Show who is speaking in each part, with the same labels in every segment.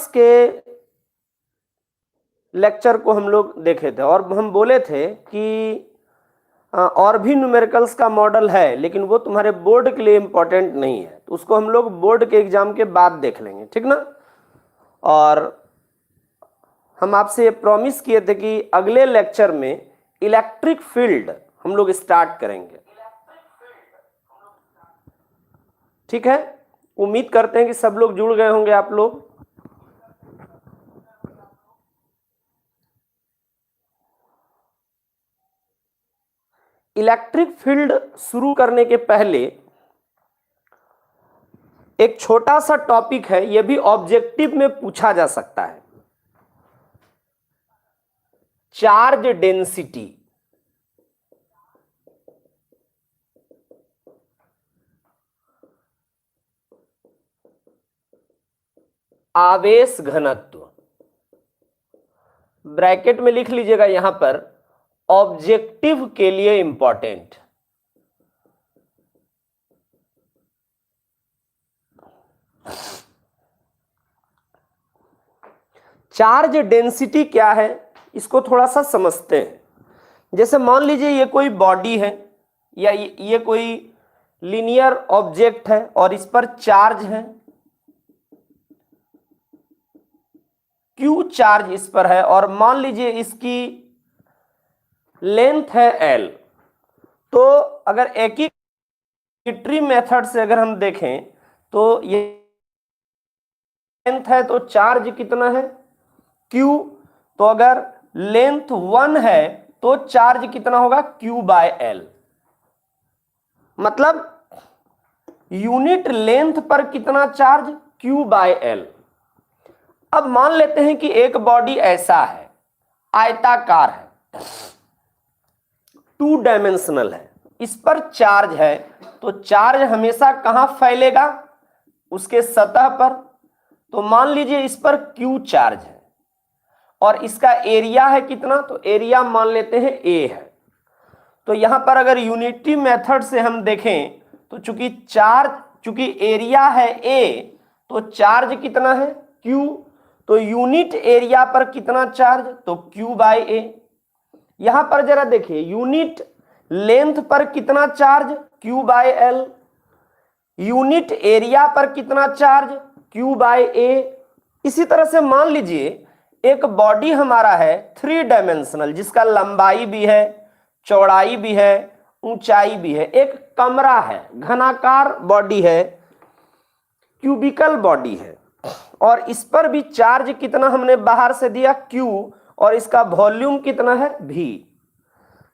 Speaker 1: के लेक्चर को हम लोग देखे थे और हम बोले थे कि और भी न्यूमेरिकल्स का मॉडल है, लेकिन वो तुम्हारे बोर्ड के लिए इंपॉर्टेंट नहीं है, तो उसको हम लोग बोर्ड के एग्जाम के बाद देख लेंगे, ठीक ना। और हम आपसे ये प्रॉमिस किए थे कि अगले लेक्चर में इलेक्ट्रिक फील्ड हम लोग स्टार्ट करेंगे, ठीक है। उम्मीद करते हैं कि सब लोग जुड़ गए होंगे आप लोग। इलेक्ट्रिक फील्ड शुरू करने के पहले एक छोटा सा टॉपिक है, यह भी ऑब्जेक्टिव में पूछा जा सकता है। Charge density. आवेश घनत्व, ब्रैकेट में लिख लीजिएगा यहां पर, ऑब्जेक्टिव के लिए इंपॉर्टेंट। चार्ज डेंसिटी क्या है, इसको थोड़ा सा समझते हैं। जैसे मान लीजिए ये कोई बॉडी है या ये कोई लीनियर ऑब्जेक्ट है और इस पर चार्ज है, क्यू चार्ज इस पर है, और मान लीजिए इसकी लेंथ है एल। तो अगर एकीकृत मेथड से अगर हम देखें तो ये लेंथ है तो चार्ज कितना है, क्यू। तो अगर लेंथ 1 है तो चार्ज कितना होगा, क्यू बाय एल। मतलब यूनिट लेंथ पर कितना चार्ज, क्यू बाय एल। अब मान लेते हैं कि एक बॉडी ऐसा है, आयताकार है, 2 डायमेंशनल है, इस पर चार्ज है, तो चार्ज हमेशा कहां फैलेगा, उसके सतह पर। तो मान लीजिए इस पर क्यू चार्ज है और इसका एरिया है कितना, तो एरिया मान लेते हैं ए है। तो यहां पर अगर यूनिटी मेथड से हम देखें तो चूंकि एरिया है ए, तो चार्ज कितना है, क्यू। तो यूनिट एरिया पर कितना चार्ज, तो क्यू बाय ए। यहां पर जरा देखिए, यूनिट लेंथ पर कितना charge, Q by L. Unit area पर कितना चार्ज, क्यू बाय ए। इसी तरह से मान लीजिए एक बॉडी हमारा है 3 डायमेंशनल, जिसका लंबाई भी है, चौड़ाई भी है, ऊंचाई भी है। एक कमरा है, घनाकार बॉडी है, क्यूबिकल बॉडी है, और इस पर भी चार्ज कितना हमने बाहर से दिया, क्यू, और इसका वॉल्यूम कितना है, भी।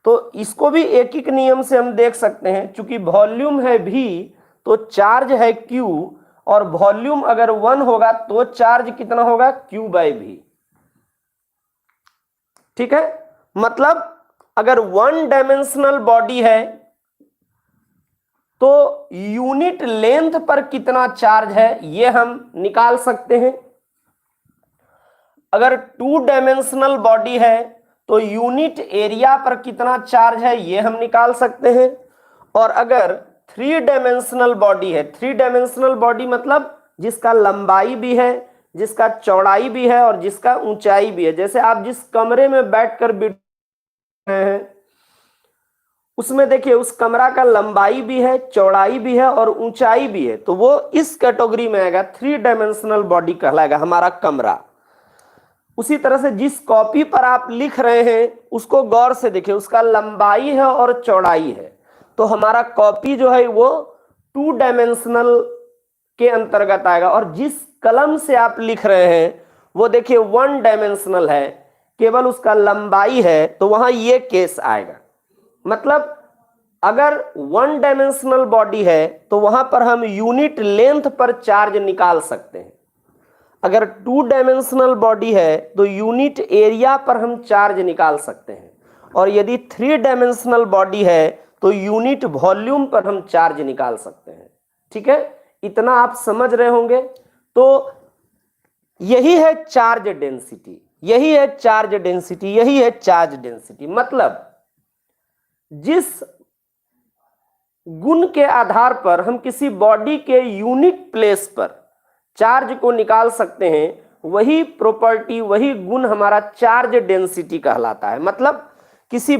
Speaker 1: तो इसको भी एक एक नियम से हम देख सकते हैं, चूंकि वॉल्यूम है भी तो चार्ज है क्यू, और वॉल्यूम अगर 1 होगा तो चार्ज कितना होगा, क्यू बाय भी। ठीक है, मतलब अगर 1 डायमेंशनल बॉडी है तो यूनिट लेंथ पर कितना चार्ज है ये हम निकाल सकते हैं। अगर 2 डायमेंशनल बॉडी है तो यूनिट एरिया पर कितना चार्ज है ये हम निकाल सकते हैं। और अगर 3 डायमेंशनल बॉडी है, 3 डायमेंशनल बॉडी मतलब जिसका लंबाई भी है, जिसका चौड़ाई भी है और जिसका ऊंचाई भी है। जैसे आप जिस कमरे में बैठकर रहे हैं उसमें देखिए उस कमरा का लंबाई भी है, चौड़ाई भी है और ऊंचाई भी है, तो वो इस कैटेगरी में आएगा, 3 डायमेंशनल बॉडी कहलाएगा हमारा कमरा। उसी तरह से जिस कॉपी पर आप लिख रहे हैं उसको गौर से देखिए, उसका लंबाई है और चौड़ाई है, तो हमारा कॉपी जो है वो 2 डायमेंशनल के अंतर्गत आएगा। और जिस कलम से आप लिख रहे हैं वो देखिए 1 डायमेंशनल है, केवल उसका लंबाई है, तो वहां ये केस आएगा। मतलब अगर 1 डायमेंशनल बॉडी है तो वहां पर हम यूनिट लेंथ पर चार्ज निकाल सकते हैं। अगर 2 डायमेंशनल बॉडी है तो यूनिट एरिया पर हम चार्ज निकाल सकते हैं, और यदि 3 डायमेंशनल बॉडी है तो यूनिट वॉल्यूम पर हम चार्ज निकाल सकते हैं। ठीक है, इतना आप समझ रहे होंगे। तो यही है चार्ज डेंसिटी, यही है चार्ज डेंसिटी, यही है चार्ज डेंसिटी। मतलब जिस गुण के आधार पर हम किसी बॉडी के यूनिट प्लेस पर चार्ज को निकाल सकते हैं वही प्रॉपर्टी, वही गुण हमारा चार्ज डेंसिटी कहलाता है। मतलब किसी